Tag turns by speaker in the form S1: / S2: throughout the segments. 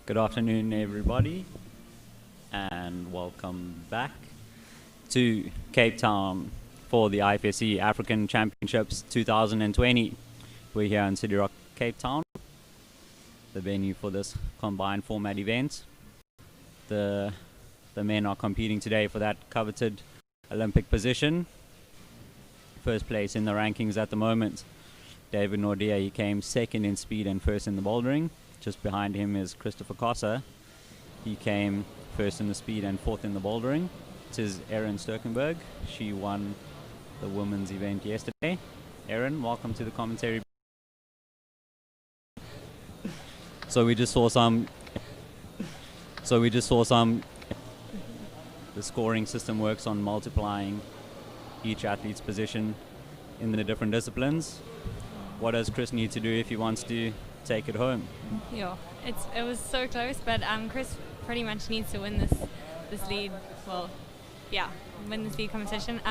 S1: Good afternoon, everybody, and welcome back to Cape Town for the IFSC African Championships 2020. We're here in City Rock, Cape Town, the venue for this combined format event. The men are competing today for that coveted Olympic position. First place in the rankings at the moment, David Nordia. He came second in speed and first in the bouldering. Just behind him is Christopher Kossa. He came first in the speed and fourth in the bouldering. This is Erin Sturkenberg. She won the women's event yesterday. Erin, welcome to the commentary. So we just saw some. The scoring system works on multiplying each athlete's position in the different disciplines. What does Chris need to do if he wants to take it home?
S2: Yeah, it was so close, but Chris pretty much needs to win this lead. Well, yeah, win this lead competition.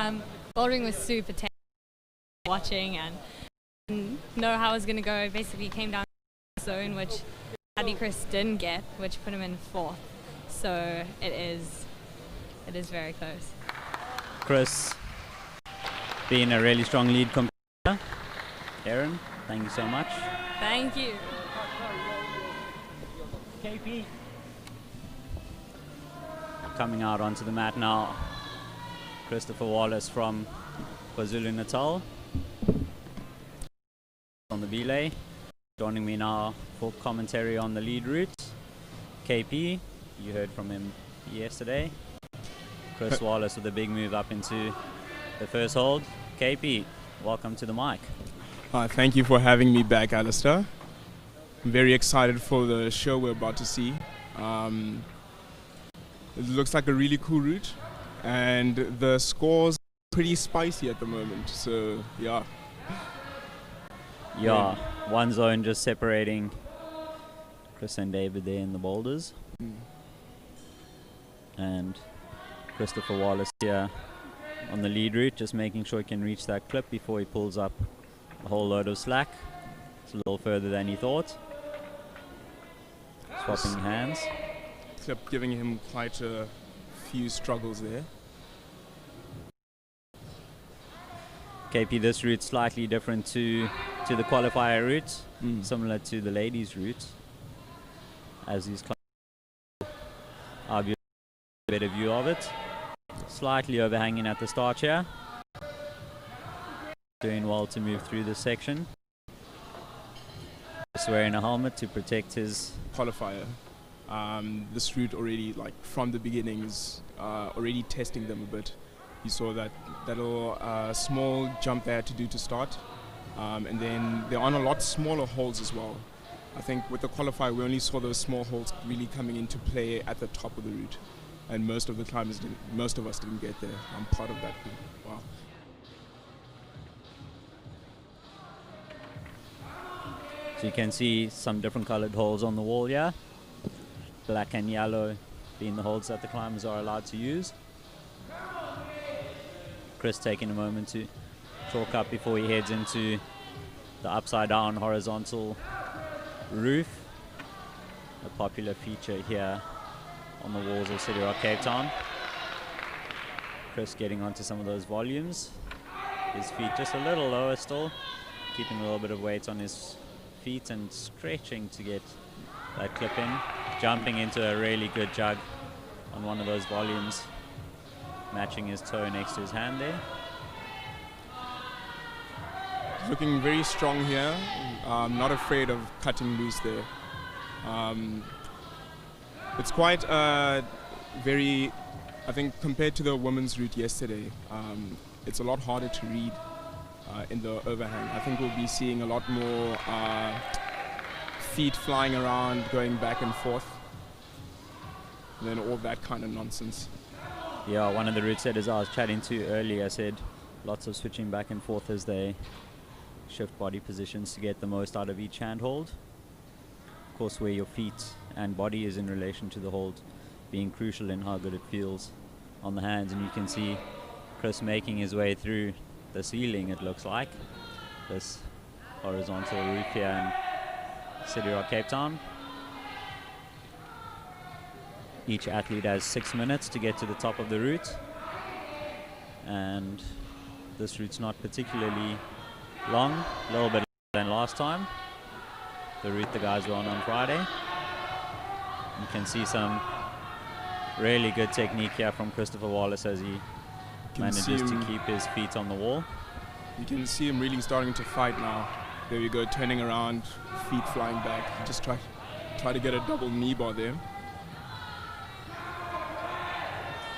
S2: Bouldering was super tense, watching and didn't know how it was going to go. It basically came down to the zone, which sadly Chris didn't get, which put him in fourth. So it is very close.
S1: Chris being a really strong lead competitor. Erin, thank you so much.
S2: Thank you.
S1: KP. Coming out onto the mat now, Christopher Wallace from KwaZulu-Natal on the belay. Joining me now for commentary on the lead route. KP, you heard from him yesterday. Chris Wallace with a big move up into the first hold. KP, welcome to the mic.
S3: Thank you for having me back, Alistair. I'm very excited for the show we're about to see. It looks like a really cool route, and the score's pretty spicy at the moment, so yeah.
S1: Yeah, one zone just separating Chris and David there in the boulders. And Christopher Wallace here on the lead route, just making sure he can reach that clip before he pulls up a whole load of slack. It's a little further than he thought. Swapping hands.
S3: Except giving him quite a few struggles there.
S1: KP, this route's slightly different to the qualifier route, similar to the ladies' route. As these argue a better view of it. Slightly overhanging at the start here. Doing well to move through this section. Just wearing a helmet to protect his
S3: qualifier. This route already, like from the beginning, is already testing them a bit. You saw that little small jump they had to do to start, and then they're on a lot smaller holds as well. I think with the qualifier we only saw those small holds really coming into play at the top of the route, and most of us didn't get there. I'm part of that group. Wow.
S1: So you can see some different colored holes on the wall here. Black and yellow being the holds that the climbers are allowed to use. Chris taking a moment to chalk up before he heads into the upside down horizontal roof. A popular feature here on the walls of City Rock, Cape Town. Chris getting onto some of those volumes. His feet just a little lower still, keeping a little bit of weight on his feet and stretching to get that clip in. Jumping into a really good jug on one of those volumes, matching his toe next to his hand there.
S3: Looking very strong here. Not afraid of cutting loose there. It's quite very, I think compared to the women's route yesterday, it's a lot harder to read in the overhang. I think we'll be seeing a lot more feet flying around, going back and forth, and then all that kind of nonsense.
S1: Yeah, one of the route setters I was chatting to earlier said lots of switching back and forth as they shift body positions to get the most out of each hand hold. Of course, where your feet and body is in relation to the hold being crucial in how good it feels on the hands. And you can see Chris making his way through the ceiling, it looks like. This horizontal roof here in City Rock, Cape Town. Each athlete has 6 minutes to get to the top of the route, and this route's not particularly long, a little bit longer than last time, the route the guys were on Friday. You can see some really good technique here from Christopher Wallace as he manages to keep his feet on the wall.
S3: You can see him really starting to fight now. There we go, turning around, feet flying back. Just try to get a double knee bar there.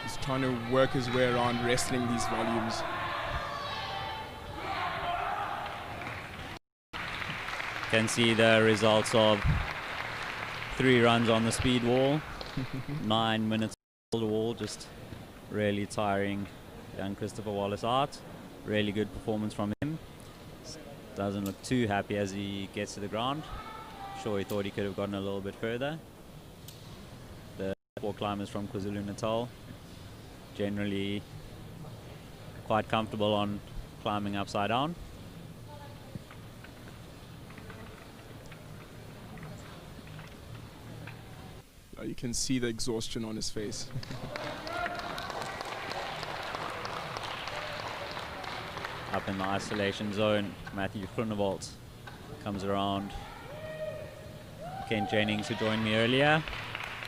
S3: He's trying to work his way around, wrestling these volumes.
S1: Can see the results of 3 runs on the speed wall, 9 minutes on the wall, just really tiring young Christopher Wallace out. Really good performance from him. Doesn't look too happy as he gets to the ground. Sure, he thought he could have gotten a little bit further. The 4 climbers from KwaZulu-Natal generally quite comfortable on climbing upside down.
S3: You can see the exhaustion on his face.
S1: Up in the isolation zone, Matthew Groenewald comes around. Ken Jennings, who joined me earlier,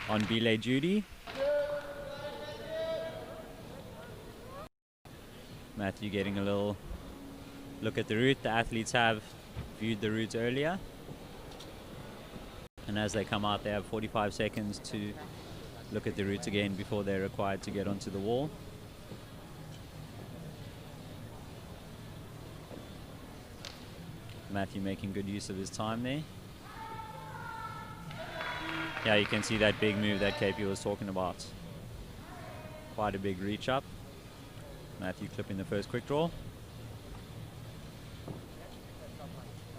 S1: on belay duty. Matthew getting a little look at the route. The athletes have viewed the route earlier, and as they come out they have 45 seconds to look at the route again before they're required to get onto the wall. Matthew making good use of his time there. Yeah, you can see that big move that KP was talking about. Quite a big reach up. Matthew clipping the first quick draw.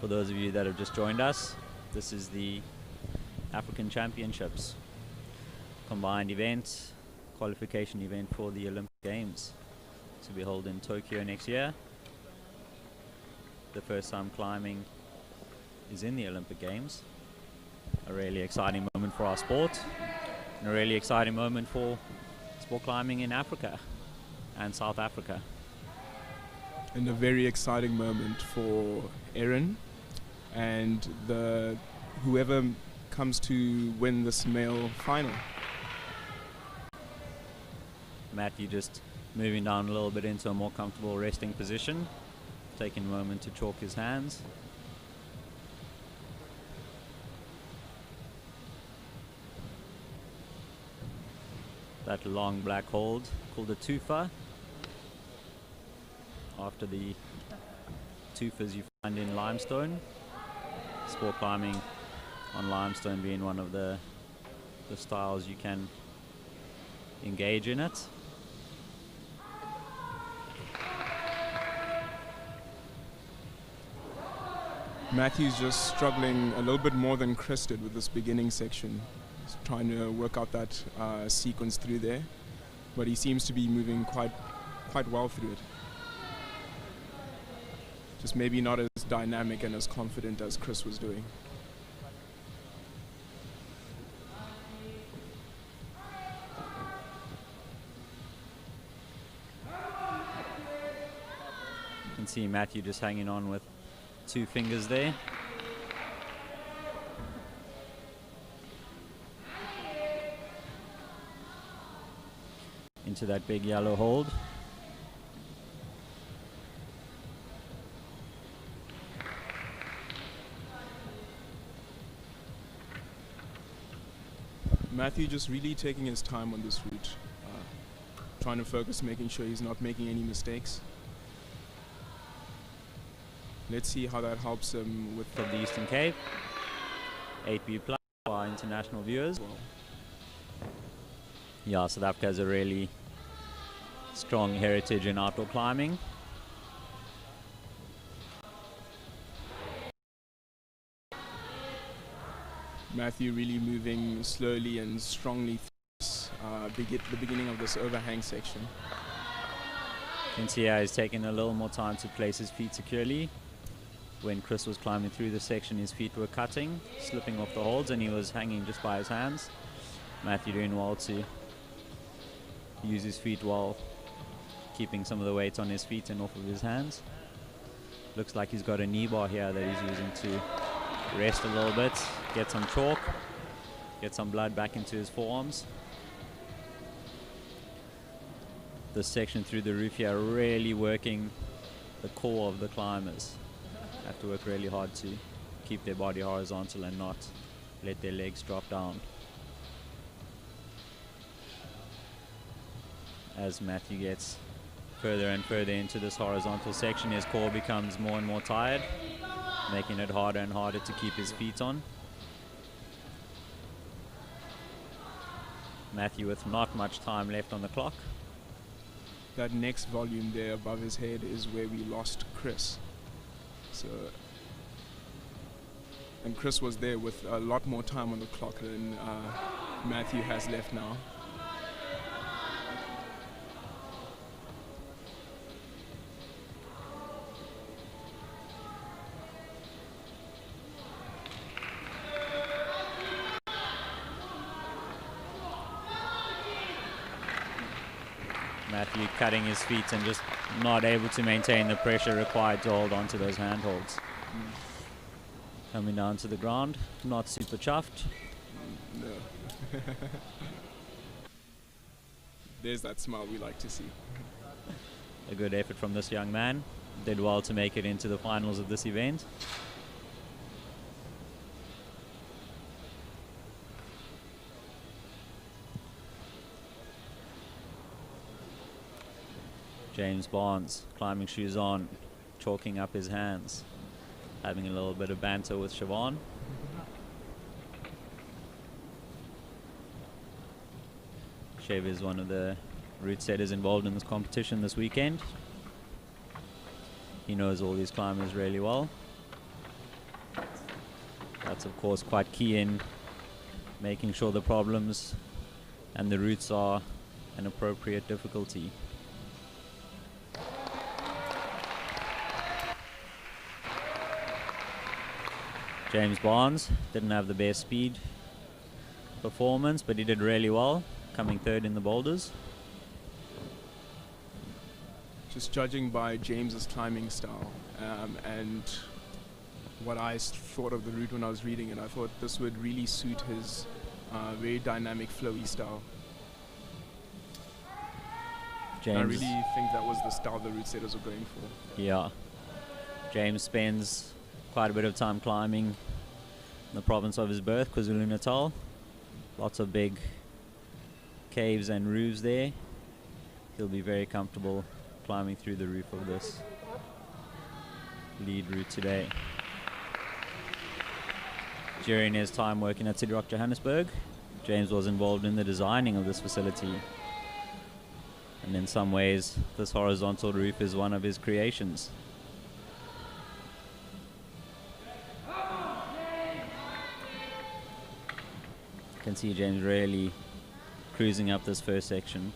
S1: For those of you that have just joined us, this is the African Championships combined event, qualification event for the Olympic Games to be held in Tokyo next year. The first time climbing is in the Olympic Games. A really exciting moment for our sport, and a really exciting moment for sport climbing in Africa and South Africa.
S3: And a very exciting moment for Erin and whoever comes to win this male final.
S1: Matthew just moving down a little bit into a more comfortable resting position, taking a moment to chalk his hands. That long black hold called a tufa, after the tufas you find in limestone. Sport climbing on limestone being one of the styles you can engage in it.
S3: Matthew's just struggling a little bit more than Chris did with this beginning section. He's trying to work out that sequence through there, but he seems to be moving quite well through it. Just maybe not as dynamic and as confident as Chris was doing.
S1: You can see Matthew just hanging on with 2 fingers there. Into that big yellow hold.
S3: Matthew just really taking his time on this route, trying to focus, making sure he's not making any mistakes. Let's see how that helps him with
S1: From the Eastern Cape, 8B plus for our international viewers.
S3: well.
S1: Yeah, South Africa has a really strong heritage in outdoor climbing.
S3: Matthew really moving slowly and strongly through the beginning of this overhang section.
S1: You can see how he's taking a little more time to place his feet securely. When Chris was climbing through the section, his feet were cutting, slipping off the holds, and he was hanging just by his hands. Matthew doing well to use his feet while keeping some of the weight on his feet and off of his hands. Looks like he's got a knee bar here that he's using to rest a little bit, get some chalk, get some blood back into his forearms. This section through the roof here really working the core of the climbers. Have to work really hard to keep their body horizontal and not let their legs drop down. As Matthew gets further and further into this horizontal section, his core becomes more and more tired, making it harder and harder to keep his feet on. Matthew with not much time left on the clock.
S3: That next volume there above his head is where we lost Chris. And Chris was there with a lot more time on the clock than Matthew has left now.
S1: Matthew cutting his feet and just not able to maintain the pressure required to hold on to those handholds. Coming down to the ground, not super chuffed.
S3: No. There's that smile we like to see.
S1: A good effort from this young man. Did well to make it into the finals of this event. James Barnes, climbing shoes on, chalking up his hands, having a little bit of banter with Siobhan. Shiv is one of the route setters involved in this competition this weekend. He knows all these climbers really well. That's of course quite key in making sure the problems and the routes are an appropriate difficulty. James Barnes didn't have the best speed performance, but he did really well, coming third in the boulders.
S3: Just judging by James's climbing style and what I thought of the route when I was reading it, I thought this would really suit his very dynamic, flowy style.
S1: James,
S3: I really think that was the style the route setters were going for.
S1: Yeah. James spends quite a bit of time climbing in the province of his birth, KwaZulu-Natal. Lots of big caves and roofs there. He'll be very comfortable climbing through the roof of this lead route today. During his time working at City Rock Johannesburg, James was involved in the designing of this facility. And in some ways, this horizontal roof is one of his creations. You can see James really cruising up this first section.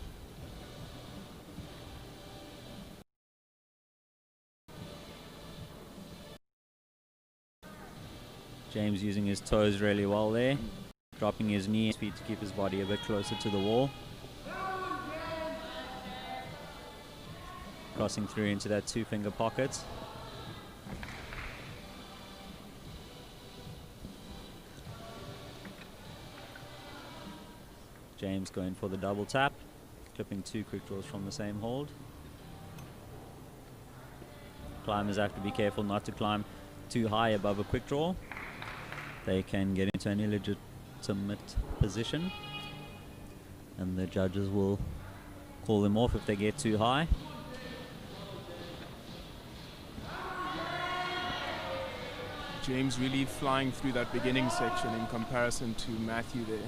S1: James using his toes really well there, dropping his knee and feet to keep his body a bit closer to the wall. Crossing through into that two-finger pocket. James going for the double tap, clipping two quick draws from the same hold. Climbers have to be careful not to climb too high above a quick draw. They can get into an illegitimate position, and the judges will call them off if they get too high.
S3: James really flying through that beginning section in comparison to Matthew there.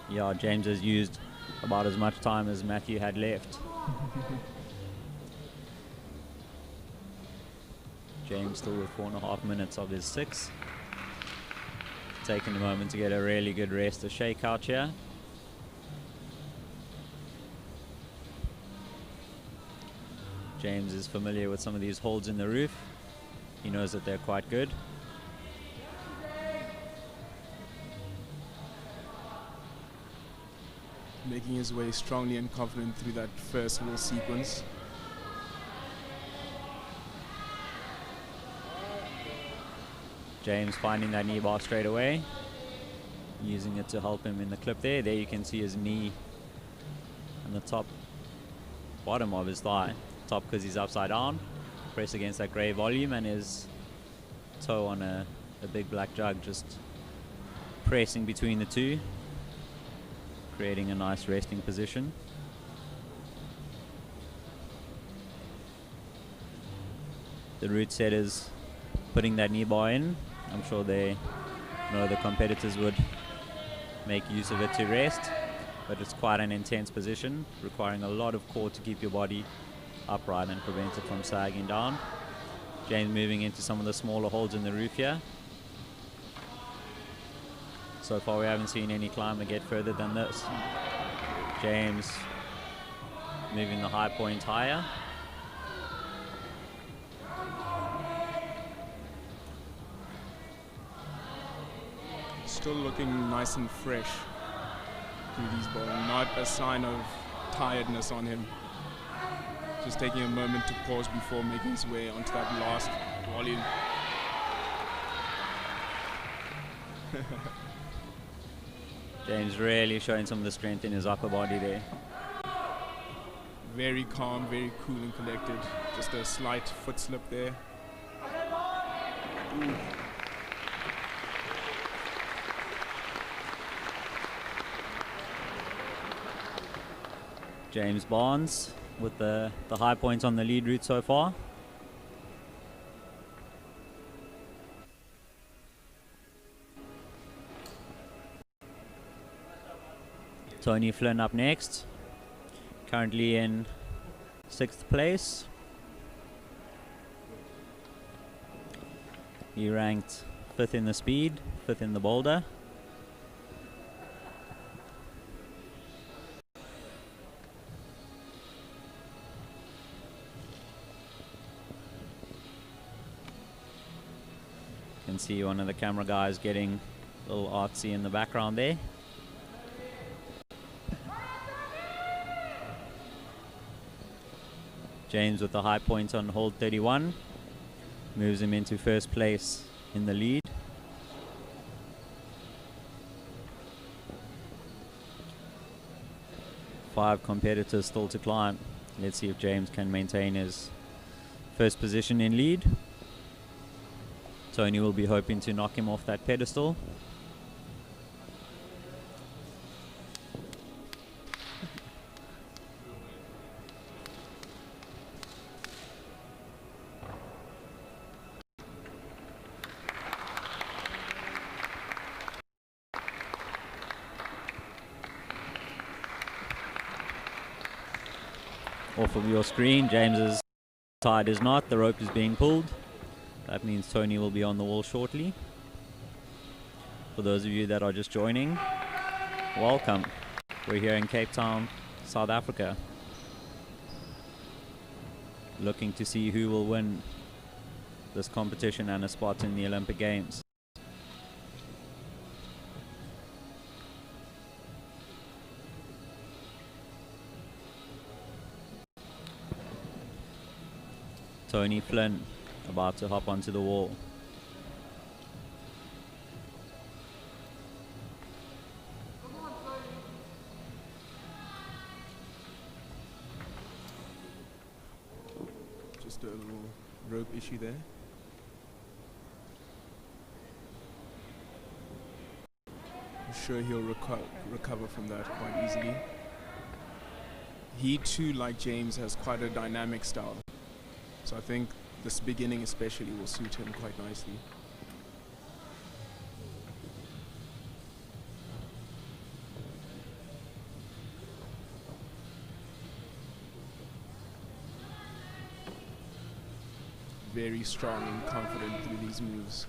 S1: Yeah, James has used about as much time as Matthew had left. James still with 4.5 minutes of his 6. Taking a moment to get a really good rest, a shakeout here. James is familiar with some of these holds in the roof. He knows that they're quite good.
S3: Making his way strongly and confident through that first little sequence.
S1: James finding that knee bar straight away, using it to help him in the clip there. There you can see his knee on the top bottom of his thigh. Top because he's upside down, press against that grey volume, and his toe on a big black jug, just pressing between the two, creating a nice resting position. The route setters putting that knee bar in. I'm sure they know the competitors would make use of it to rest, but it's quite an intense position, requiring a lot of core to keep your body upright and prevent it from sagging down. James moving into some of the smaller holds in the roof here. So far we haven't seen any climber get further than this. James moving the high point higher.
S3: Still looking nice and fresh through these bars. Not a sign of tiredness on him. Just taking a moment to pause before making his way onto that last volume.
S1: James really showing some of the strength in his upper body there.
S3: Very calm, very cool and collected. Just a slight foot slip there. Ooh.
S1: James Barnes with the high points on the lead route so far. Tony Flynn up next, currently in 6th place. He ranked 5th in the speed, 5th in the boulder. You can see one of the camera guys getting a little artsy in the background there. James with the high points on hold 31 moves him into 1st place in the lead. Five competitors still to climb. Let's see if James can maintain his 1st position in lead. Tony will be hoping to knock him off that pedestal. Off of your screen, James's tied is not, the rope is being pulled. That means Tony will be on the wall shortly. For those of you that are just joining, welcome. We're here in Cape Town, South Africa, looking to see who will win this competition and a spot in the Olympic Games. Tony Flynn about to hop onto the wall.
S3: Just a little rope issue there. I'm sure he'll recover from that quite easily. He too, like James, has quite a dynamic style. So I think this beginning especially will suit him quite nicely. Very strong and confident through these moves.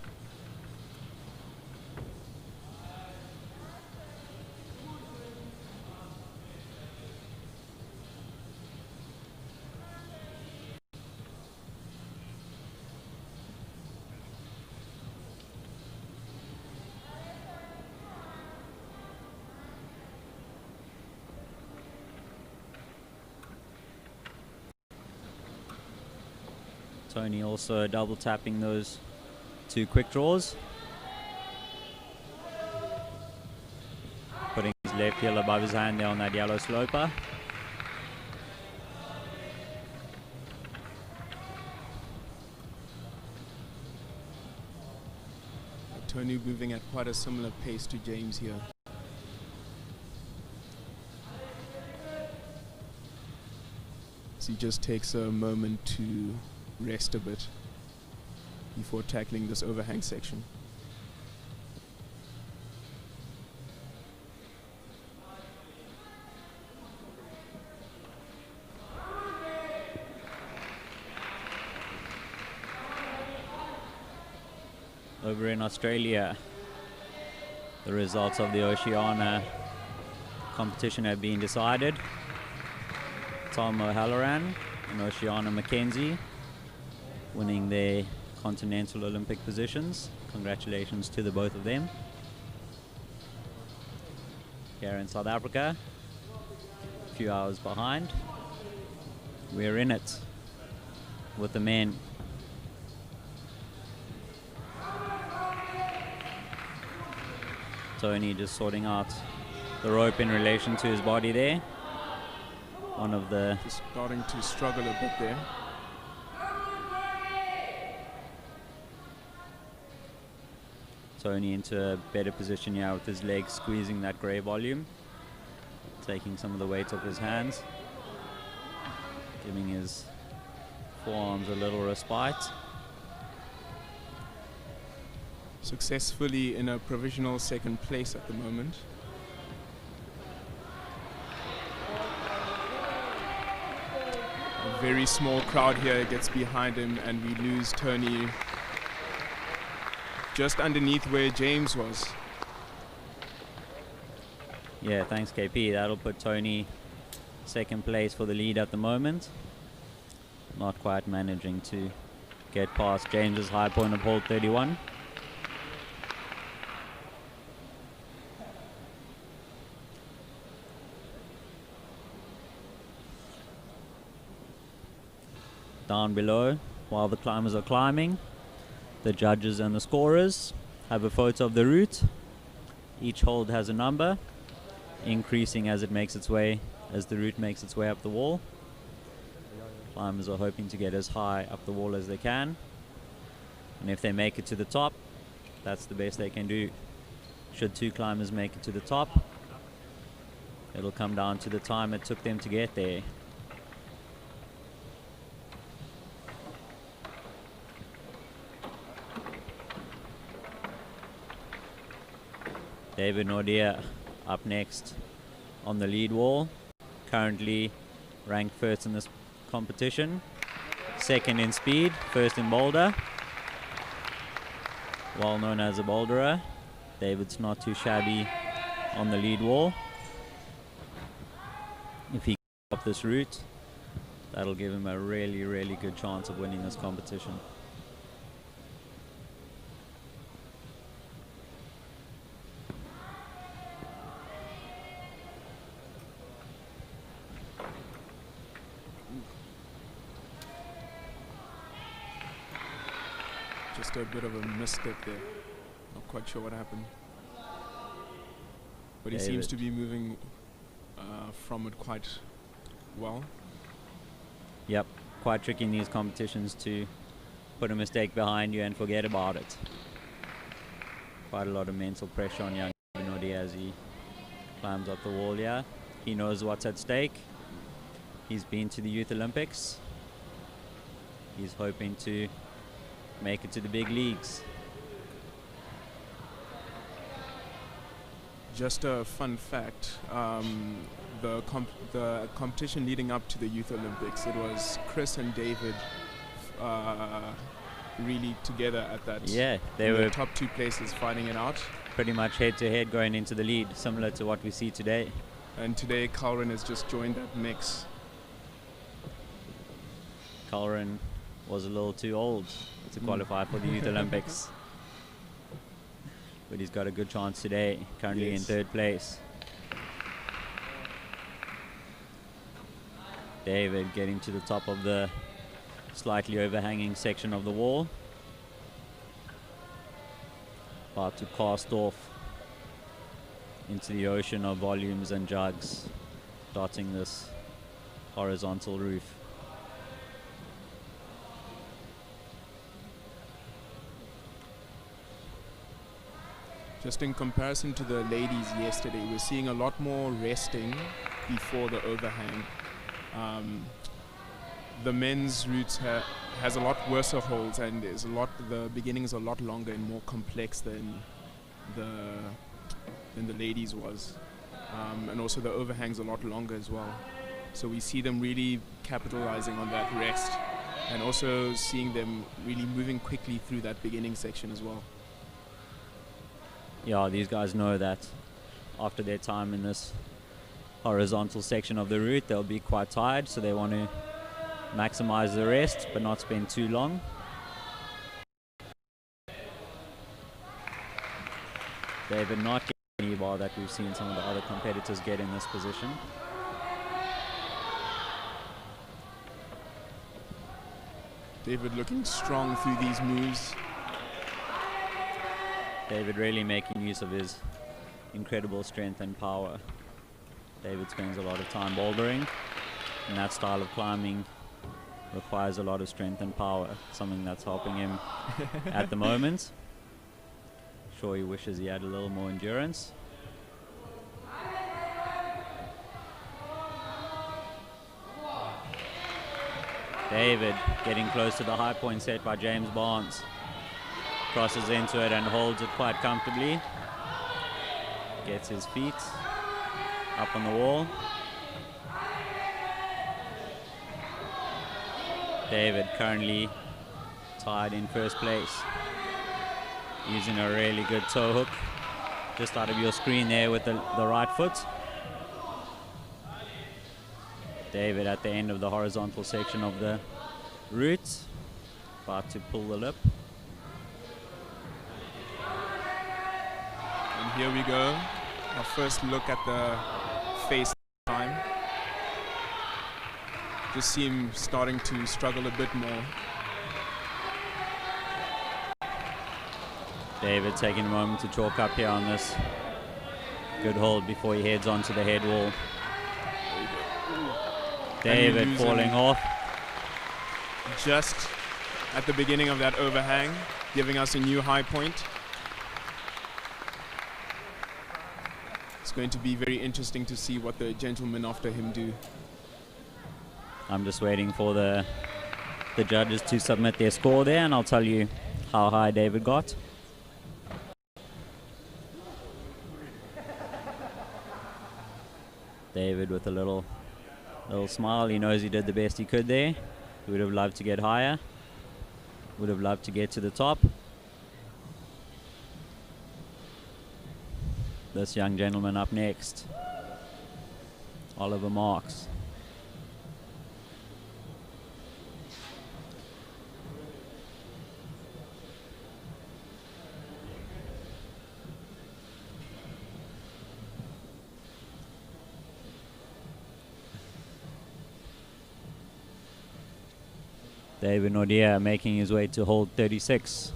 S1: Tony also double tapping those 2 quick draws. Putting his left heel above his hand there on that yellow sloper.
S3: Tony moving at quite a similar pace to James here. So he just takes a moment to rest a bit before tackling this overhang section.
S1: Over in Australia, the results of the Oceania competition have been decided. Tom O'Halloran and Oceana Mackenzie winning their Continental Olympic positions. Congratulations to the both of them. Here in South Africa, a few hours behind. We're in it with the men. Tony just sorting out the rope in relation to his body there. One of the...
S3: Just starting to struggle a bit there.
S1: Tony into a better position here with his legs squeezing that grey volume. Taking some of the weight off his hands. Giving his forearms a little respite.
S3: Successfully in a provisional second place at the moment. A very small crowd here gets behind him, and we lose Tony just underneath where James was.
S1: Yeah, thanks KP. That'll put Tony second place for the lead at the moment. Not quite managing to get past James's high point of hold 31. Down below, while the climbers are climbing, the judges and the scorers have a photo of the route. Each hold has a number, increasing as it makes its way, as the route makes its way up the wall. Climbers are hoping to get as high up the wall as they can, and if they make it to the top, that's the best they can do. Should 2 climbers make it to the top, it'll come down to the time it took them to get there. David Nordia up next on the lead wall, currently ranked first in this competition, second in speed, first in boulder, well known as a boulderer. David's not too shabby on the lead wall. If he can up this route, that'll give him a really, really good chance of winning this competition.
S3: Just a bit of a misstep there. Not quite sure what happened. But he seems to be moving from it quite well.
S1: Yep, quite tricky in these competitions to put a mistake behind you and forget about it. Quite a lot of mental pressure on young Nodi as he climbs up the wall here. He knows what's at stake. He's been to the Youth Olympics. He's hoping to make it to the big leagues.
S3: Just a fun fact, the competition leading up to the Youth Olympics, it was Chris and David really together at that.
S1: Yeah, they were
S3: the top 2 places fighting it out.
S1: Pretty much head to head going into the lead, similar to what we see today.
S3: And today Karin has just joined that mix.
S1: Karin was a little too old to qualify for the Youth Olympics. But he's got a good chance today, currently in 3rd place. David getting to the top of the slightly overhanging section of the wall. About to cast off into the ocean of volumes and jugs dotting this horizontal roof.
S3: Just in comparison to the ladies yesterday, we're seeing a lot more resting before the overhang. The men's route has a lot worse holds, and the beginning is a lot longer and more complex than the ladies was. And also the overhang's a lot longer as well. So we see them really capitalizing on that rest, and also seeing them really moving quickly through that beginning section as well.
S1: Yeah, these guys know that after their time in this horizontal section of the route, they'll be quite tired, so they want to maximize the rest but not spend too long. David not getting any bar that we've seen some of the other competitors get in this position.
S3: David looking strong through these moves.
S1: David really making use of his incredible strength and power. David spends a lot of time bouldering, and that style of climbing requires a lot of strength and power, something that's helping him at the moment. Sure, he wishes he had a little more endurance. David getting close to the high point set by James Barnes. Crosses into it and holds it quite comfortably. Gets his feet up on the wall. David currently tied in first place, using a really good toe hook just out of your screen there with the right foot. David at the end of the horizontal section of the route, about to pull the lip.
S3: And here we go, our first look at the face time. Just see him starting to struggle a bit more.
S1: David taking a moment to chalk up here on this good hold before he heads onto the head wall. David falling off.
S3: Just at the beginning of that overhang, giving us a new high point. It's going to be very interesting to see what the gentlemen after him do.
S1: I'm just waiting for the judges to submit their score there, and I'll tell you how high David got. David with a little smile. He knows he did the best he could there. He would have loved to get higher. Would have loved to get to the top. This young gentleman up next, Oliver Marks. David Nordia making his way to hold 36.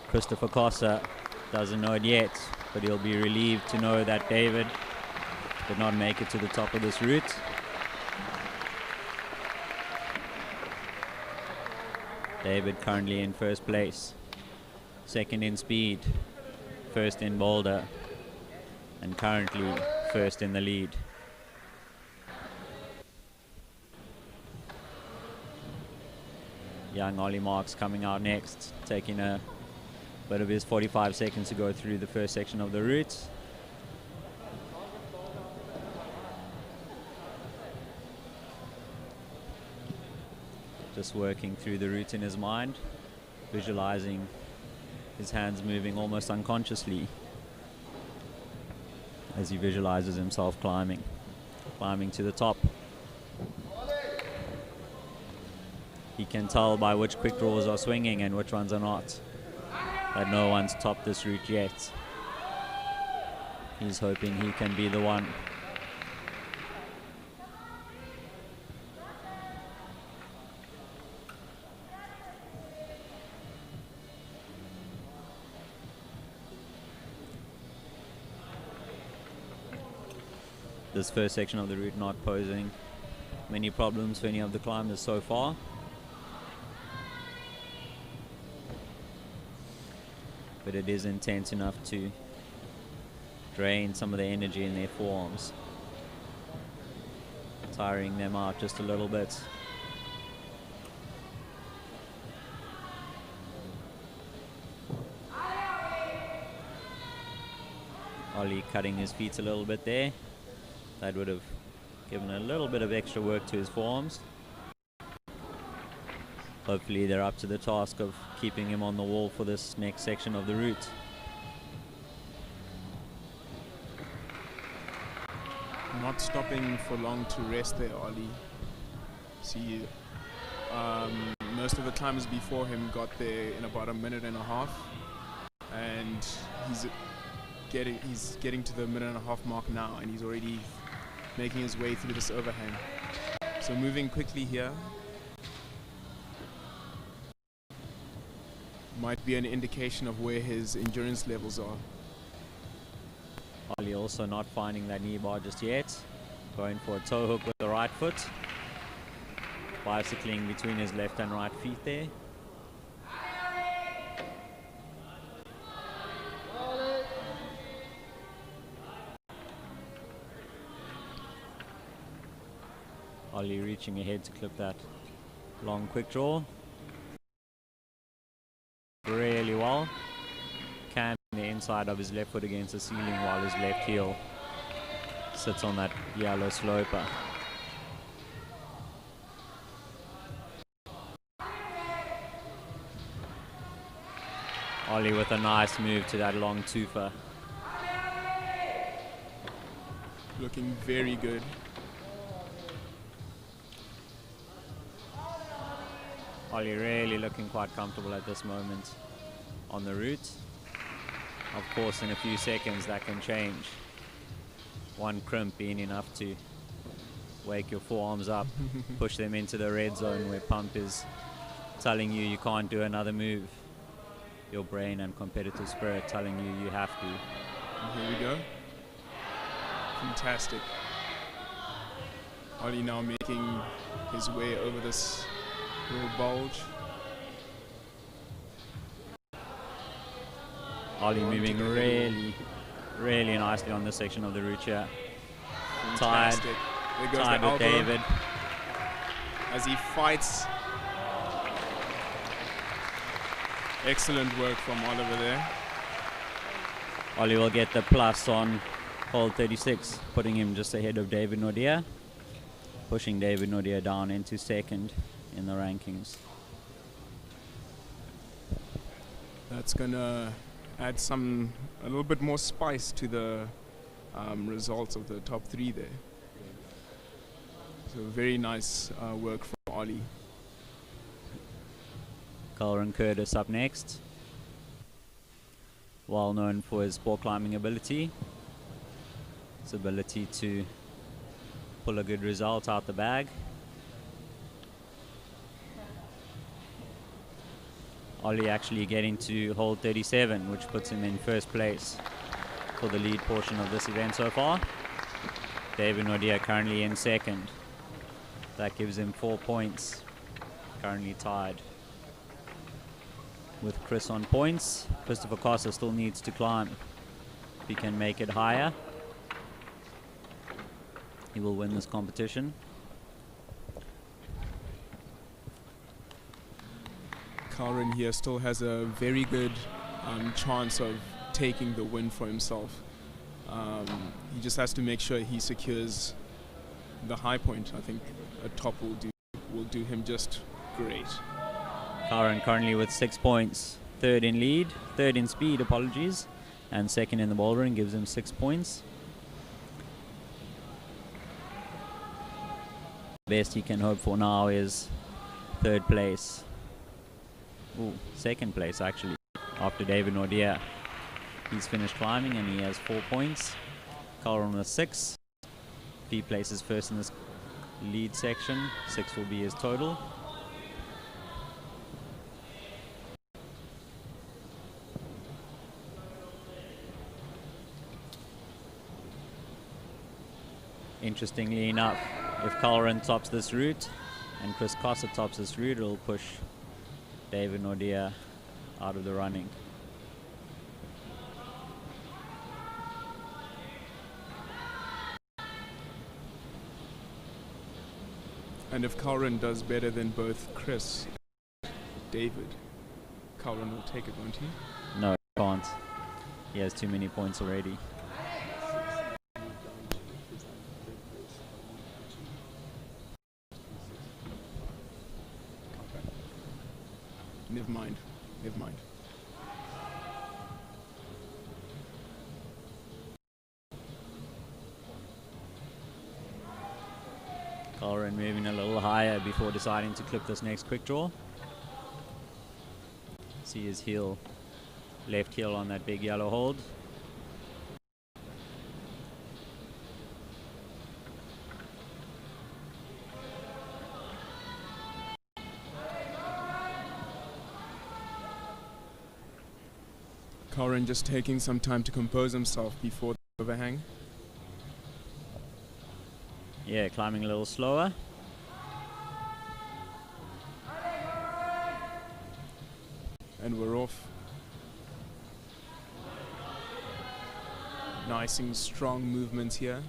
S1: Christopher Cossa doesn't know it yet, but he'll be relieved to know that David did not make it to the top of this route. David currently in first place, second in speed, first in boulder, and currently first in the lead. Young Ollie Marks coming out next, taking a bit of his 45 seconds to go through the first section of the route. Just working through the route in his mind, visualizing his hands moving almost unconsciously as he visualizes himself climbing to the top. He can tell by which quick draws are swinging and which ones are not, that no one's topped this route yet. He's hoping he can be the one. This first section of the route not posing many problems for any of the climbers so far. But it is intense enough to drain some of the energy in their forearms, tiring them out just a little bit. Ollie cutting his feet a little bit there. That would have given a little bit of extra work to his forearms. Hopefully they're up to the task of keeping him on the wall for this next section of the route.
S3: Not stopping for long to rest there, Ollie. See, most of the climbers before him got there in about a minute and a half, and he's getting to the minute and a half mark now, and he's already making his way through this overhang. So moving quickly here might be an indication of where his endurance levels are.
S1: Ollie also not finding that knee bar just yet. Going for a toe hook with the right foot. Bicycling between his left and right feet there. Ollie reaching ahead to clip that long quick draw. Really well. Camming the inside of his left foot against the ceiling while his left heel sits on that yellow sloper. Ollie with a nice move to that long twofer.
S3: Looking very good.
S1: Ollie really looking quite comfortable at this moment on the route. Of course, in a few seconds that can change. One crimp being enough to wake your forearms up, push them into the red zone where pump is telling you you can't do another move. Your brain and competitive spirit telling you you have to.
S3: And here we go. Fantastic. Ollie now making his way over this little bulge.
S1: Ollie moving really nicely on this section of the route here.
S3: Fantastic. There goes
S1: tied
S3: the
S1: with
S3: elbow
S1: David.
S3: as he fights. Excellent work from Oliver there.
S1: Ollie will get the plus on hole 36, putting him just ahead of David Nordia, pushing David Nordia down into second in the rankings.
S3: That's gonna add a little bit more spice to the results of the top three there. So very nice work from Ollie.
S1: Karin Curtis up next. Well known for his sport climbing ability. His ability to pull a good result out the bag. Ollie actually getting to hole 37, which puts him in first place for the lead portion of this event so far. David Nordia currently in second. That gives him 4 points. Currently tied with Chris on points. Christopher Costa still needs to climb. If he can make it higher, he will win this competition.
S3: Karin here still has a very good chance of taking the win for himself. He just has to make sure he secures the high point. I think a top will do him just great.
S1: Karin currently with 6 points, third in speed, apologies, and second in the bouldering, gives him 6 points. Best he can hope for now is third place. Ooh, second place actually, after David Nordia. He's finished climbing and he has 4 points. Karin with 6. If he places first in this lead section, 6 will be his total. Interestingly enough, if Karin tops this route and Chris Cossa tops this route, it'll push David Nordia out of the running.
S3: And if Karin does better than both Chris and David, Karin will take it, won't he?
S1: No, he can't. He has too many points already.
S3: Never mind. Never mind.
S1: Karin moving a little higher before deciding to clip this next quick draw. See his heel, left heel on that big yellow hold.
S3: Karin just taking some time to compose himself before the overhang.
S1: Yeah, climbing a little slower.
S3: And we're off. Nice and strong movements here.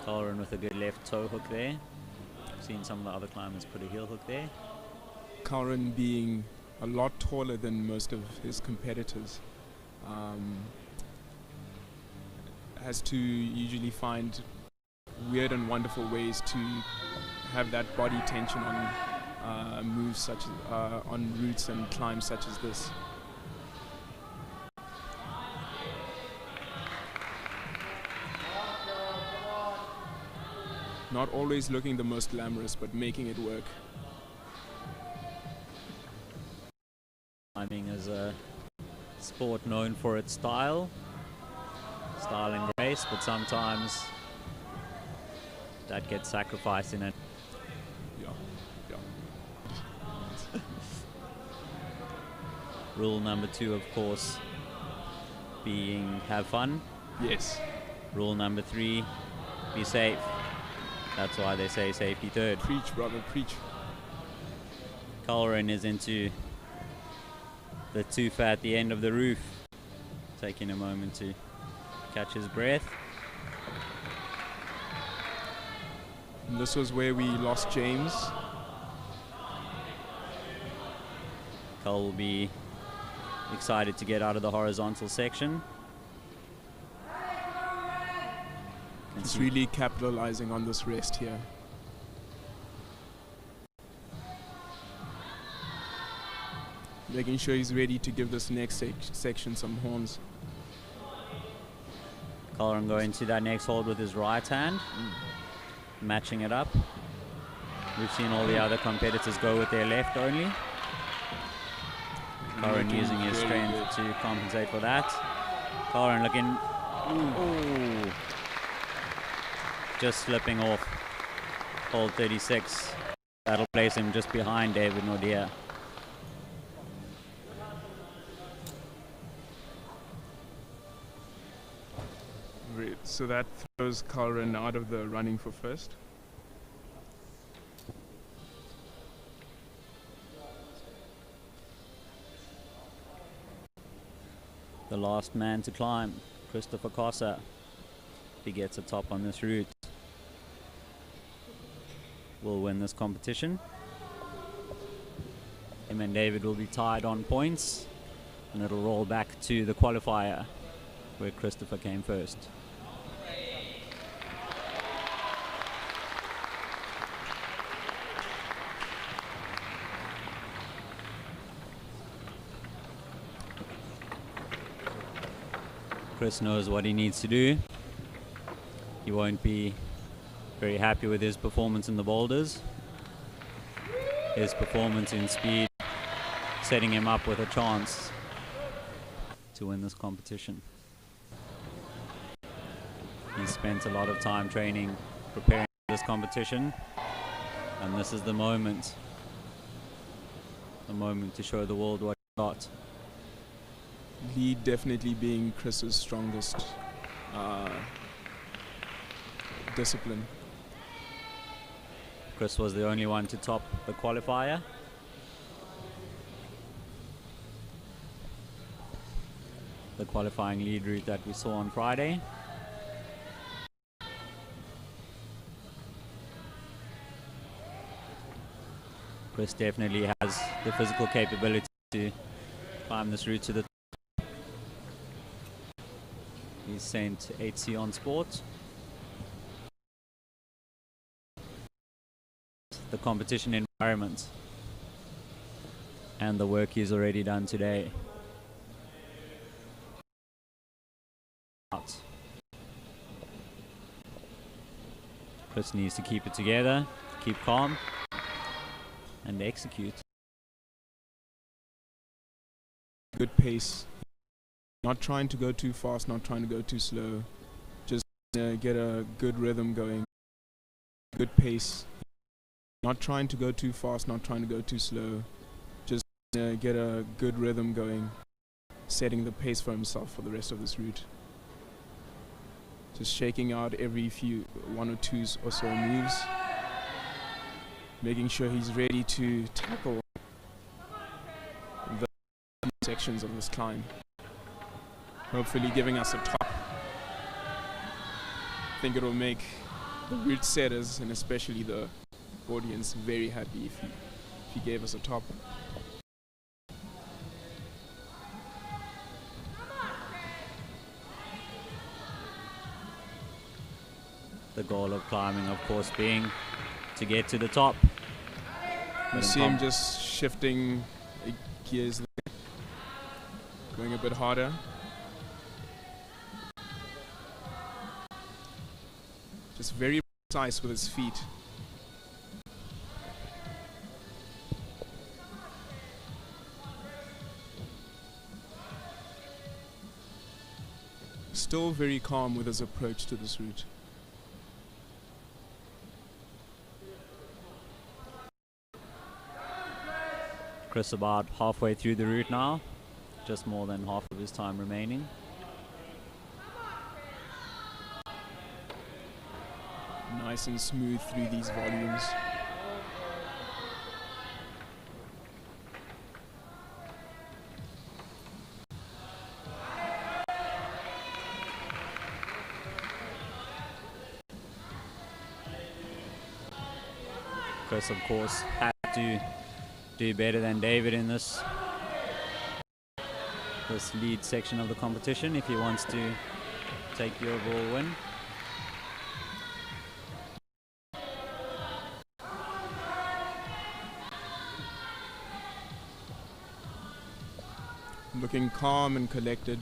S1: Karin with a good left toe hook there. I've seen some of the other climbers put a heel hook there.
S3: Karin being a lot taller than most of his competitors, has to usually find weird and wonderful ways to have that body tension on moves such as on routes and climbs such as this. Not always looking the most glamorous, but making it work.
S1: Climbing is a sport known for its style in the race, but sometimes that gets sacrificed in it.
S3: Yeah.
S1: Rule number 2, of course, being have fun.
S3: Yes.
S1: Rule number 3, be safe. That's why they say safety third.
S3: Preach, brother, preach.
S1: Karin is into the tufa at the end of the roof, taking a moment to catch his breath.
S3: And this was where we lost James.
S1: Cole will be excited to get out of the horizontal section.
S3: He's really capitalizing on this rest here. Making sure he's ready to give this next section some horns.
S1: Karin going to that next hold with his right hand, matching it up. We've seen all the other competitors go with their left only. Karin using his strength to compensate for that. Karin looking, ooh, just slipping off hold 36. That'll place him just behind David Nordia.
S3: Great. So that throws Karin out of the running for first.
S1: The last man to climb, Christopher Cossa. He gets a top on this route, will win this competition. Him and David will be tied on points, and it'll roll back to the qualifier where Christopher came first. Chris knows what he needs to do. He won't be very happy with his performance in the boulders. His performance in speed setting him up with a chance to win this competition. He spent a lot of time training, preparing for this competition, and this is the moment to show the world what he got.
S3: Lead definitely being Chris's strongest discipline.
S1: Chris was the only one to top the qualifier. The qualifying lead route that we saw on Friday. Chris definitely has the physical capability to climb this route to the top. He's sent HC on sport. The competition environment and the work he's already done today. Chris needs to keep it together, keep calm, and execute.
S3: Good pace. Not trying to go too fast, not trying to go too slow. Just get a good rhythm going. Good pace. Not trying to go too fast, not trying to go too slow. Just get a good rhythm going. Setting the pace for himself for the rest of this route. Just shaking out every one or two or so moves. Making sure he's ready to tackle the sections of this climb. Hopefully giving us a top. I think it will make the route setters and especially the audience very happy if he gave us a top.
S1: The goal of climbing, of course, being to get to the top.
S3: You see him just shifting gears there, going a bit harder. Just very precise with his feet. Still very calm with his approach to this route.
S1: Chris about halfway through the route now, just more than half of his time remaining.
S3: Nice and smooth through these volumes.
S1: Chris, of course, had to do better than David in this lead section of the competition if he wants to take the overall win.
S3: Looking calm and collected.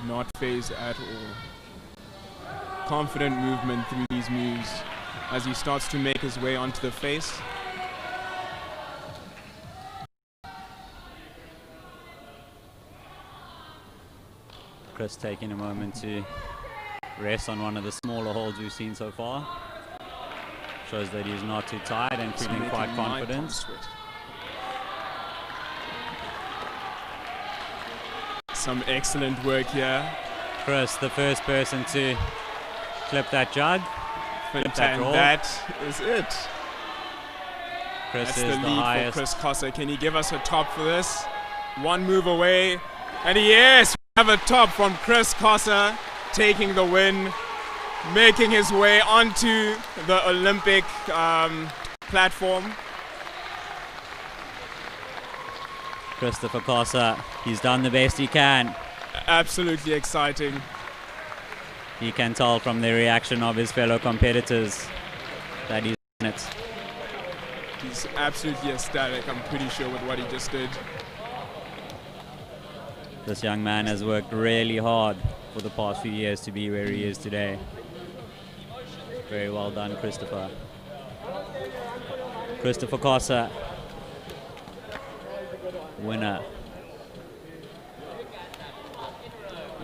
S3: Not phased at all. Confident movement through these moves as he starts to make his way onto the face.
S1: Chris taking a moment to rest on one of the smaller holds we've seen so far. Shows that he's not too tired and feeling quite confident.
S3: Some excellent work here.
S1: Chris, the first person to clip that jug.
S3: And that is it.
S1: Chris
S3: That's
S1: is
S3: the
S1: the
S3: lead
S1: highest.
S3: for Chris Kossa. Can he give us a top for this? One move away. And yes, we have a top from Chris Kossa, taking the win, making his way onto the Olympic platform.
S1: Christopher Kossa, he's done the best he can.
S3: Absolutely exciting.
S1: You can tell from the reaction of his fellow competitors that he's in it.
S3: He's absolutely ecstatic, I'm pretty sure, with what he just did.
S1: This young man has worked really hard for the past few years to be where he is today. Very well done, Christopher. Christopher Kossa, winner.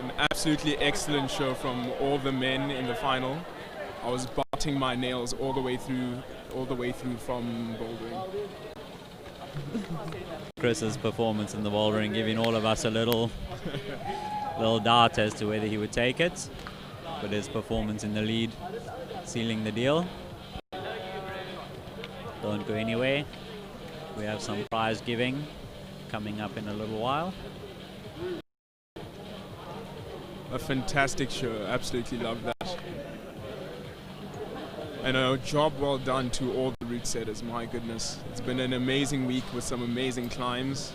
S3: An absolutely excellent show from all the men in the final. I was biting my nails all the way through from bouldering.
S1: Chris's performance in the bouldering giving all of us a little doubt as to whether he would take it, but his performance in the lead sealing the deal. Don't go anywhere. We have some prize giving coming up in a little while.
S3: A fantastic show. Absolutely love that. And a job well done to all the route setters. My goodness, it's been an amazing week with some amazing climbs.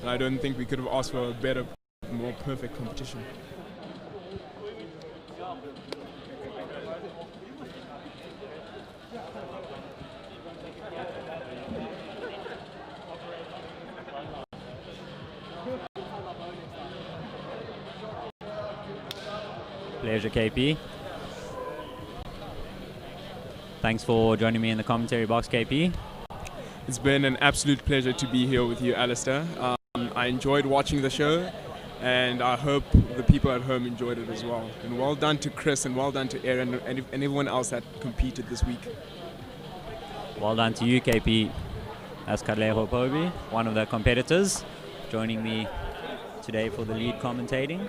S3: And I don't think we could have asked for a better, more perfect competition.
S1: Pleasure, KP. Thanks for joining me in the commentary box, KP.
S3: It's been an absolute pleasure to be here with you, Alistair. I enjoyed watching the show, and I hope the people at home enjoyed it as well. And well done to Chris, and well done to Aaron, and everyone else that competed this week.
S1: Well done to you, KP. That's Kaleho Pobi, one of the competitors, joining me today for the lead commentating.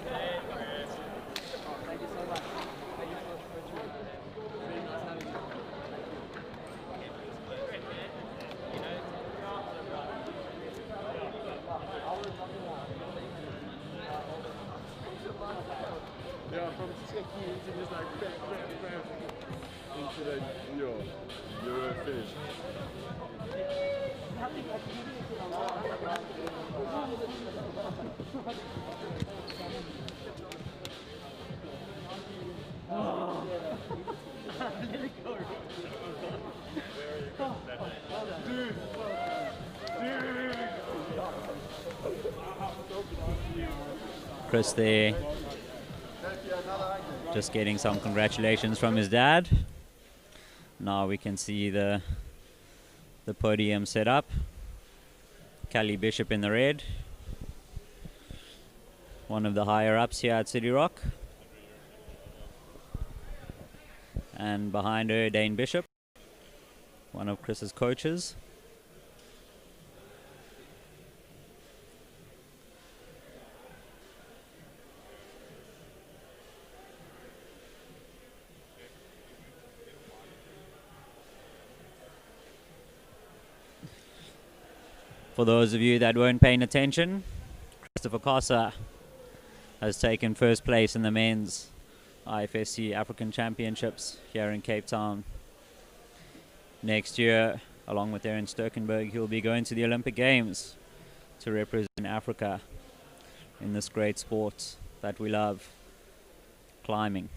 S1: Chris there, just getting some congratulations from his dad. Now we can see the podium set up. Callie Bishop in the red, one of the higher ups here at City Rock. And behind her, Dane Bishop, one of Chris's coaches. For those of you that weren't paying attention, Christopher Kossa has taken first place in the men's IFSC-African Championships here in Cape Town. Next year, along with Aaron Sturkenberg, he'll be going to the Olympic Games to represent Africa in this great sport that we love, climbing.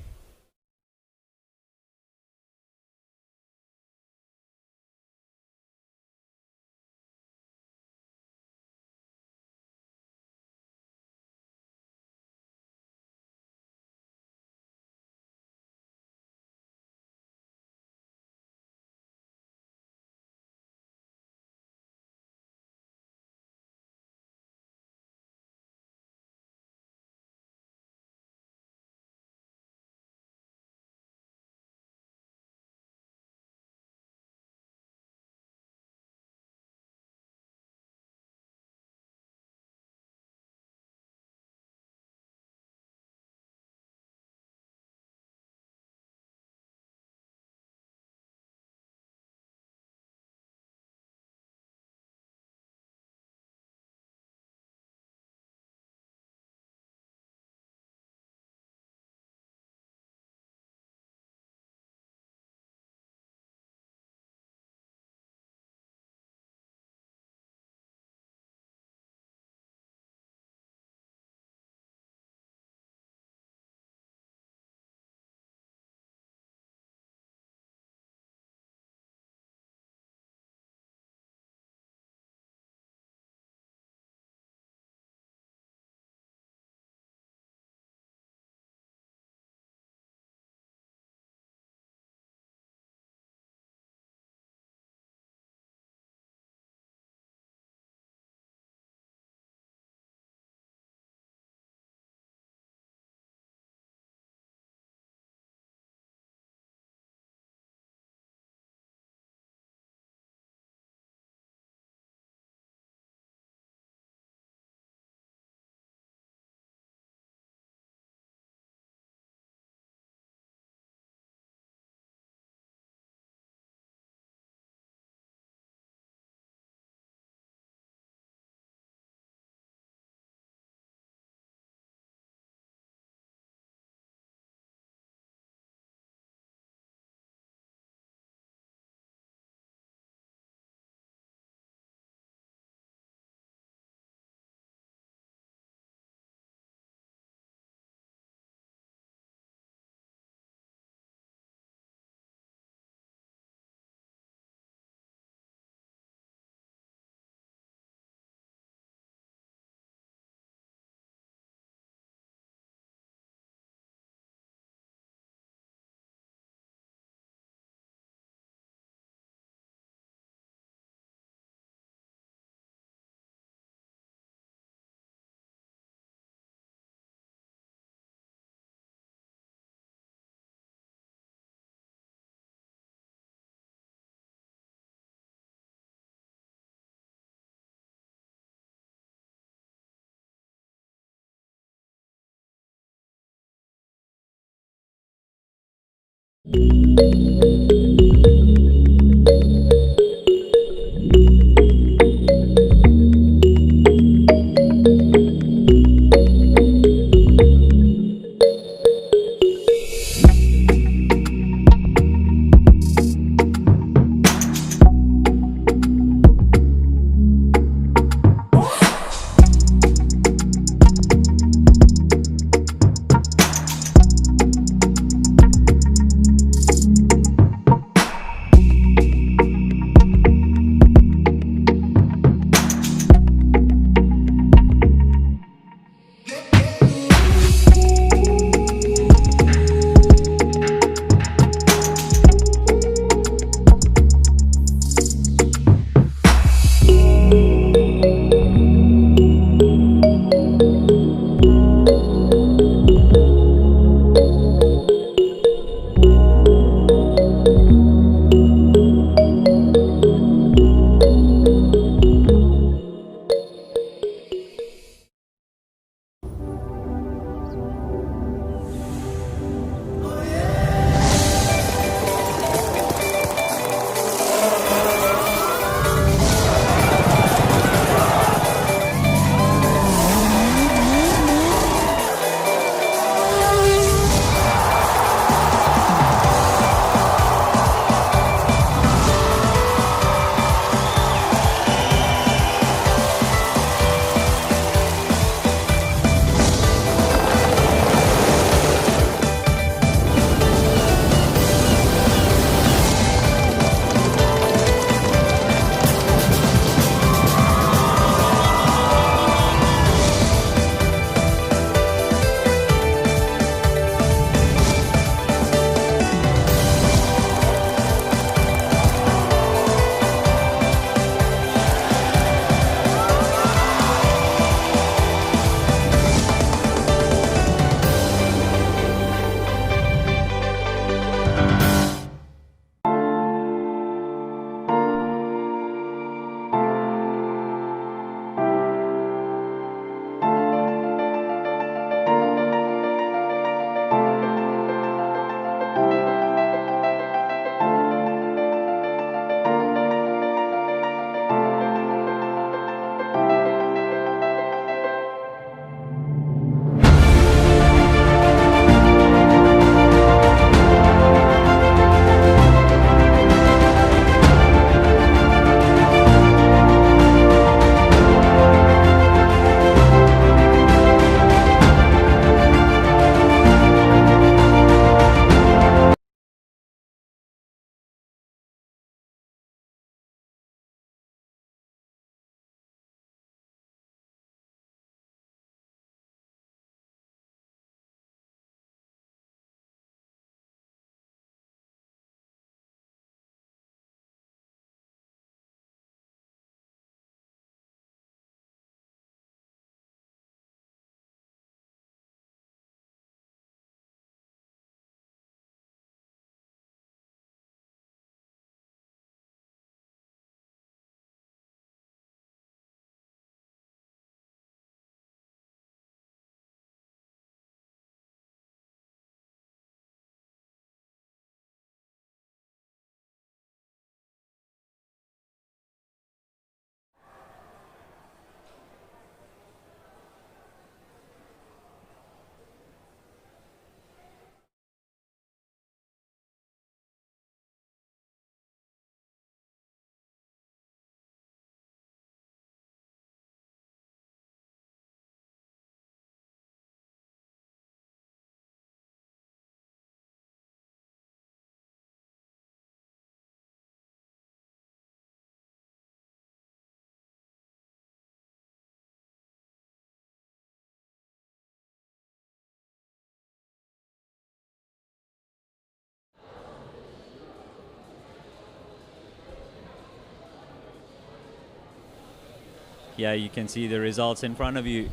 S1: Yeah, you can see the results in front of you.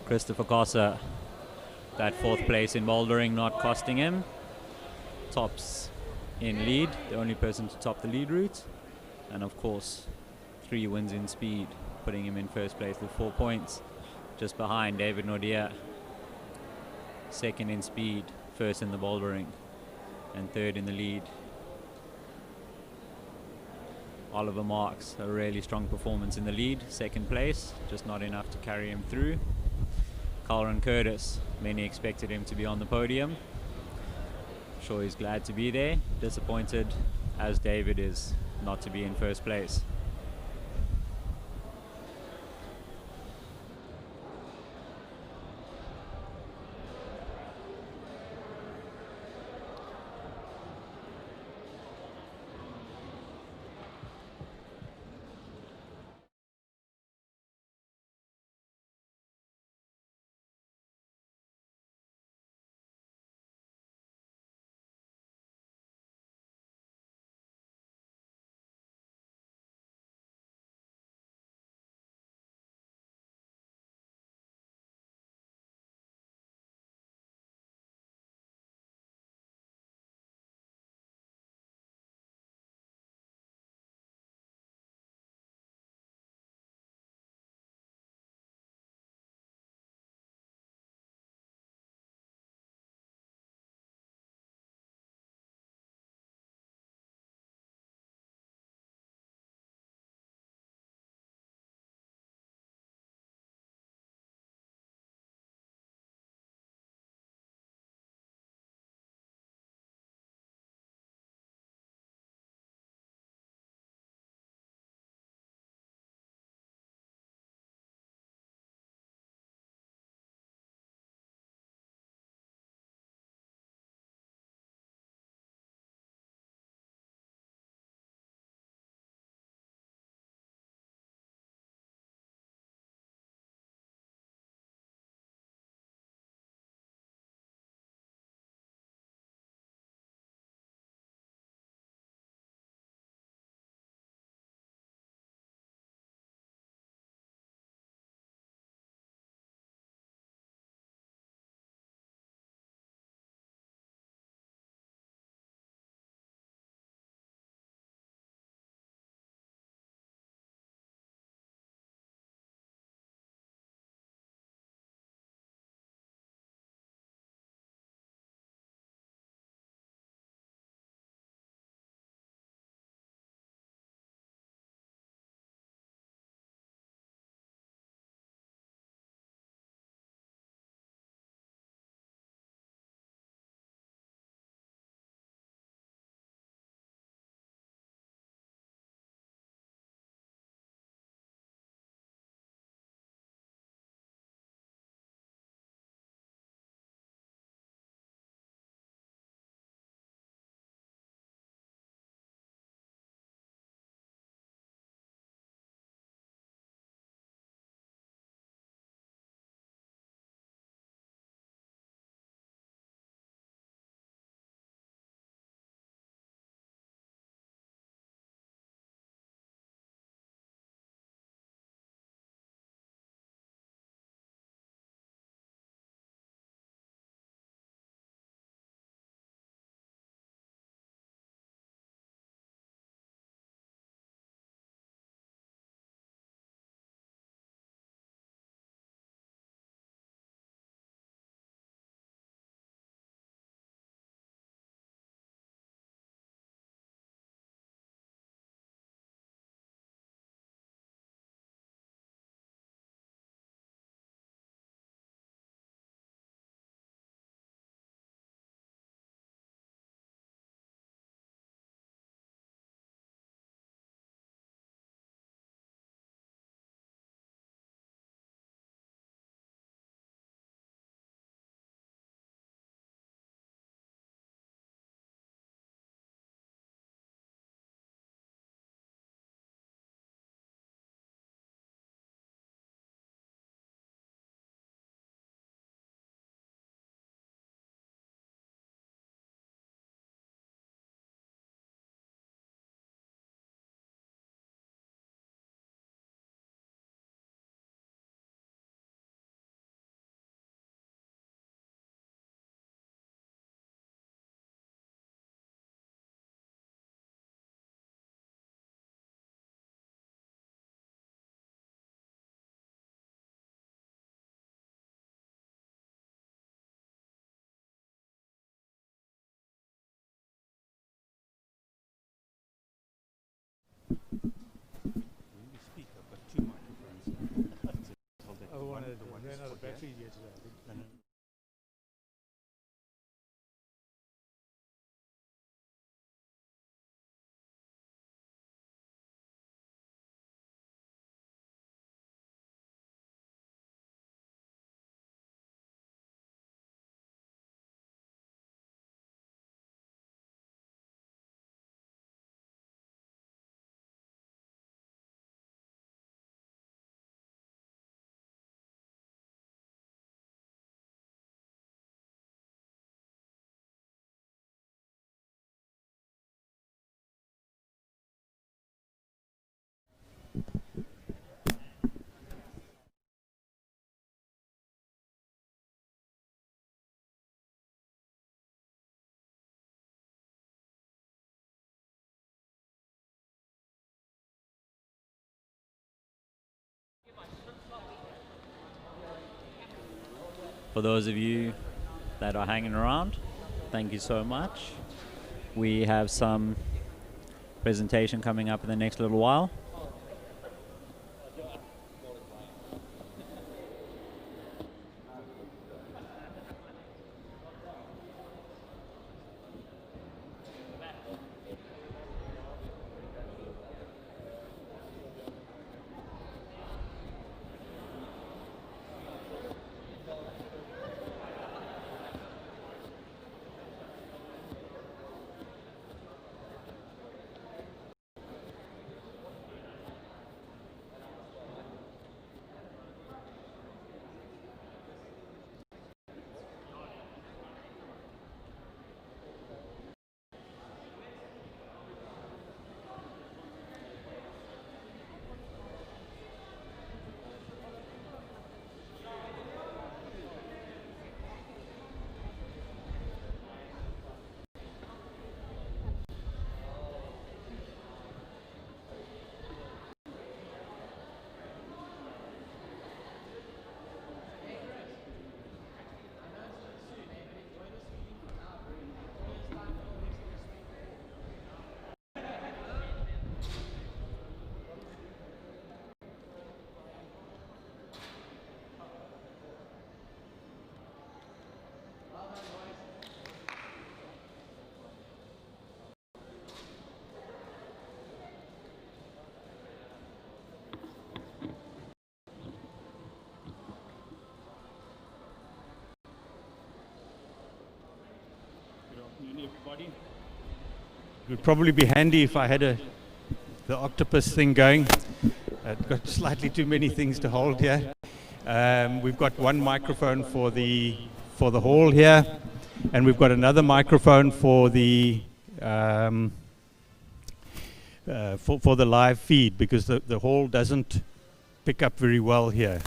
S1: Christopher Kossa, that fourth place in bouldering not costing him. Tops in lead, the only person to top the lead route. And of course, 3 wins in speed, putting him in first place with 4 points. Just behind David Nordia, second in speed, first in the bouldering. and third in the lead. Oliver Marks, a really strong performance in the lead, second place, just not enough to carry him through. Karin Curtis, many expected him to be on the podium. Sure, he's glad to be there. Disappointed, as David is, not to be in first place.
S4: other one ran out of battery yesterday, I think.
S1: For those of you that are hanging around, thank you so much. We have some presentation coming up in the next little while.
S4: Everybody. It would probably be handy if I had the octopus thing going. I've got slightly too many things to hold here. We've got one microphone for the hall here, and we've got another microphone for the for the live feed, because the hall doesn't pick up very well here.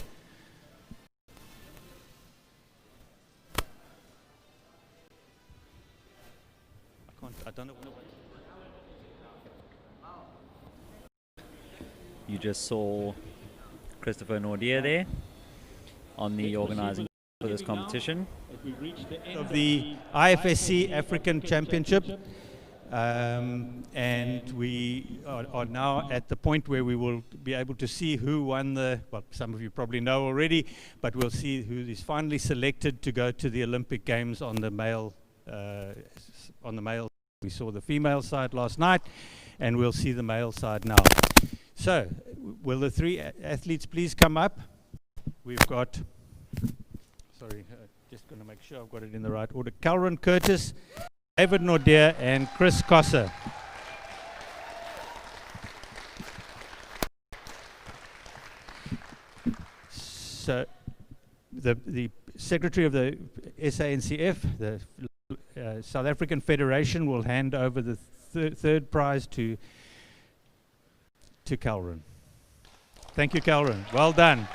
S4: I don't know.
S1: You just saw Christopher Nordier there on the organizing for this competition.
S4: Of the IFSC-African Championship, and we are now at the point where we will be able to see who won well, some of you probably know already, but we'll see who is finally selected to go to the Olympic Games on the male. We saw the female side last night, and we'll see the male side now. So, will the three athletes please come up? We've got, just going to make sure I've got it in the right order. Karin Curtis, David Nordier, and Chris Kosser. So, the Secretary of the SANCF, the South African Federation, will hand over the third prize to Karin. Thank you, Karin. Well done.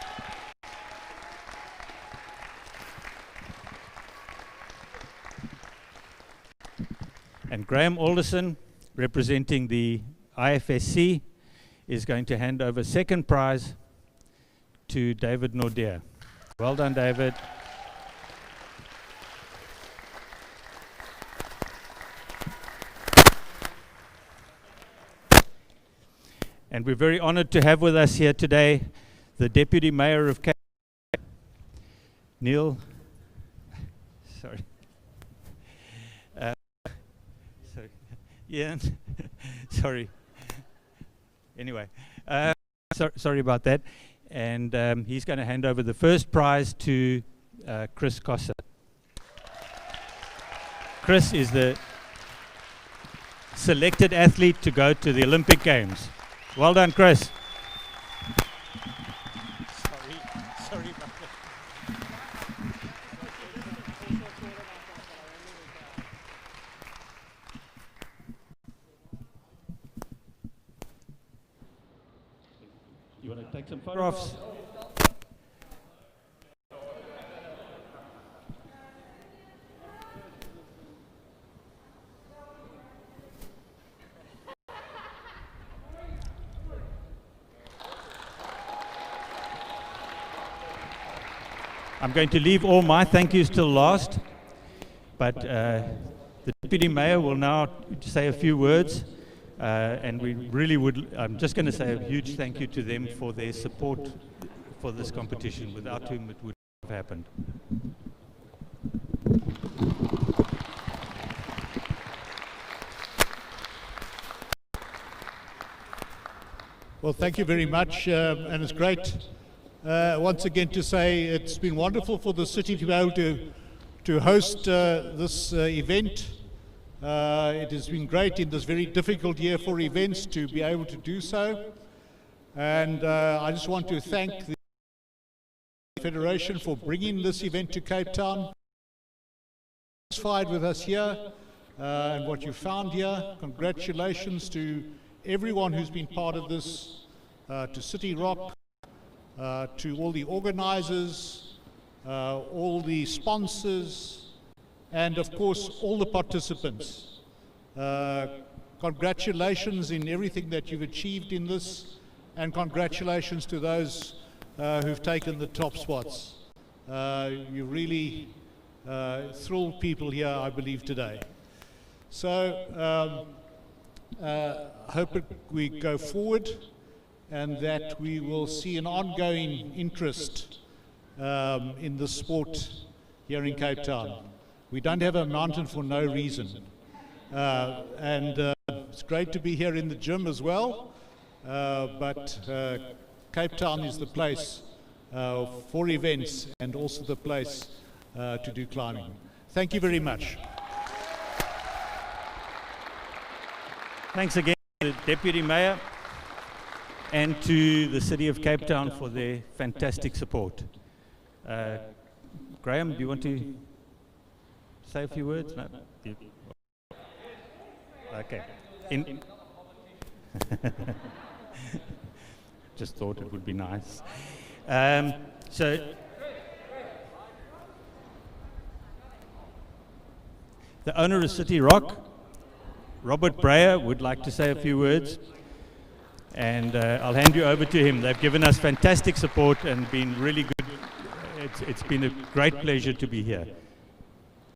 S4: And Graham Alderson, representing the IFSC, is going to hand over second prize to David Nordier. Well done, David. And we're very honored to have with us here today the Deputy Mayor of Cape Town, Neil, sorry. Sorry. Ian, sorry. Anyway, sorry about that. And he's going to hand over the first prize to Chris Cossa. Chris is the selected athlete to go to the Olympic Games. Well done, Chris. Sorry about that. You want to take some photographs? I'm going to leave all my thank yous till last, but the Deputy Mayor will now say a few words, and we really would, I'm just going to say a huge thank you to them for their support for this competition, without whom it would have happened.
S5: Well, thank you very much, and it's great once again to say it's been wonderful for the city to be able to host this event. It has been great in this very difficult year for events to be able to do so, and I just want to thank the Federation for bringing this event to Cape Town. Satisfied with us here and what you found here. Congratulations to everyone who's been part of this, to City Rock, to all the organizers, all the sponsors, and of course all the participants. Congratulations in everything that you've achieved in this, and congratulations to those who've taken the top spots. You really thrilled people here, I believe, today. So I hope we go forward and that we will see an ongoing interest in the sport here in Cape Town. We don't have a mountain for no reason. And it's great to be here in the gym as well, but Cape Town is the place for events and also the place to do climbing. Thank you very much.
S4: Thanks again to the Deputy Mayor and to the City of Cape Town for their fantastic support. Graham, do you want to say a few words? No? Okay. Just thought it would be nice. So the owner of City Rock, Robert Breyer, would like to say a few words, and I'll hand you over to him. They've given us fantastic support and been really good. It's been a great pleasure to be here.